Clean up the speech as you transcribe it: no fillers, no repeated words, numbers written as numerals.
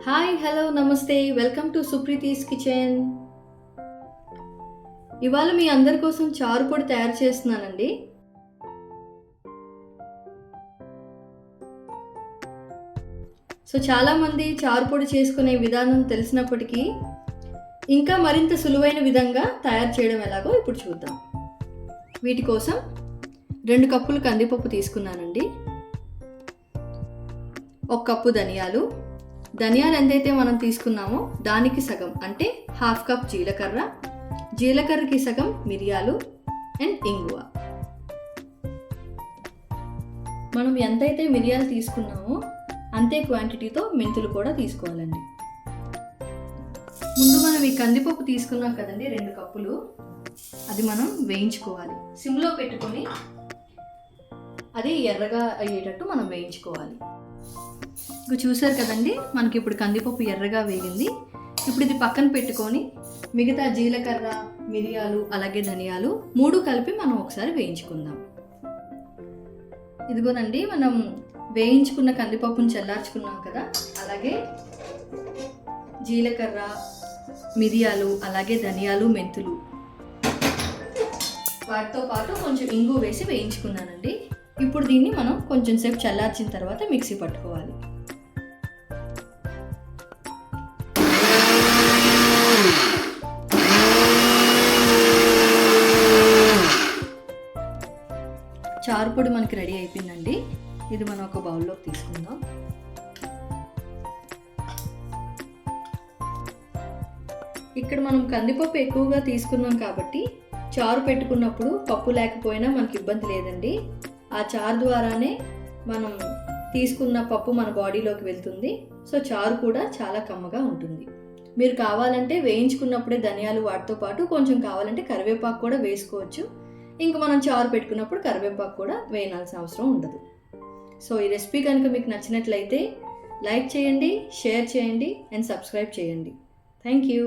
Hi hello నమస్తే welcome to సుప్రీతీస్ kitchen. ఇవాళ మీ అందరి కోసం చారు పొడి తయారు చేస్తున్నానండి. చాలామంది చారు పొడి చేసుకునే విధానం తెలిసినప్పటికీ ఇంకా మరింత సులువైన విధంగా తయారు చేయడం ఎలాగో ఇప్పుడు చూద్దాం. వీటి కోసం 2 కప్పులు కందిపప్పు తీసుకున్నానండి. 1 కప్పు ధనియాలు ఎంతైతే మనం తీసుకున్నామో దానికి సగం అంటే 1/2 కప్ జీలకర్రకి సగం మిరియాలు అండ్ ఇంగువ. మనం ఎంతైతే మిరియాలు తీసుకున్నామో అంతే క్వాంటిటీతో మెంతులు కూడా తీసుకోవాలండి. ముందు మనం ఈ కందిపప్పు తీసుకున్నాం కదండి 2 కప్పులు, అది మనం వేయించుకోవాలి. సిమ్లో పెట్టుకొని అది ఎర్రగా అయ్యేటట్టు మనం వేయించుకోవాలి. చూసారు కదండి, మనకి ఇప్పుడు కందిపప్పు ఎర్రగా వేగింది. ఇప్పుడు ఇది పక్కన పెట్టుకొని మిగతా జీలకర్ర, మిరియాలు అలాగే ధనియాలు 3 కలిపి మనం ఒకసారి వేయించుకుందాం. ఇదిగోనండి, మనం వేయించుకున్న కందిపప్పును చల్లార్చుకున్నాం కదా, అలాగే జీలకర్ర, మిరియాలు అలాగే ధనియాలు, మెంతులు వాటితో పాటు కొంచెం ఇంగు వేసి వేయించుకున్నానండి. ఇప్పుడు దీన్ని మనం కొంచెం సేపు చల్లార్చిన తర్వాత మిక్సీ పట్టుకోవాలి. చారు పొడి మనకి రెడీ అయిపోయిందండి. ఇది మనం ఒక బౌల్లోకి తీసుకుందాం. ఇక్కడ మనం కందిపప్పు ఎక్కువగా తీసుకున్నాం కాబట్టి చారు పెట్టుకున్నప్పుడు పప్పు లేకపోయినా మనకి ఇబ్బంది లేదండి. ఆ చారు ద్వారానే మనం తీసుకున్న పప్పు మన బాడీలోకి వెళ్తుంది. చారు కూడా చాలా కమ్మగా ఉంటుంది. మీరు కావాలంటే వేయించుకున్నప్పుడే ధనియాలు వాటితో పాటు కొంచెం కావాలంటే కరివేపాకు కూడా వేసుకోవచ్చు. ఇంకా మనం చారు పెట్టుకున్నప్పుడు కరివేపాకు కూడా వేయాల్సిన అవసరం ఉండదు. ఈ రెసిపీ కనుక మీకు నచ్చినట్లయితే లైక్ చేయండి, షేర్ చేయండి అండ్ సబ్స్క్రైబ్ చేయండి. Thank you.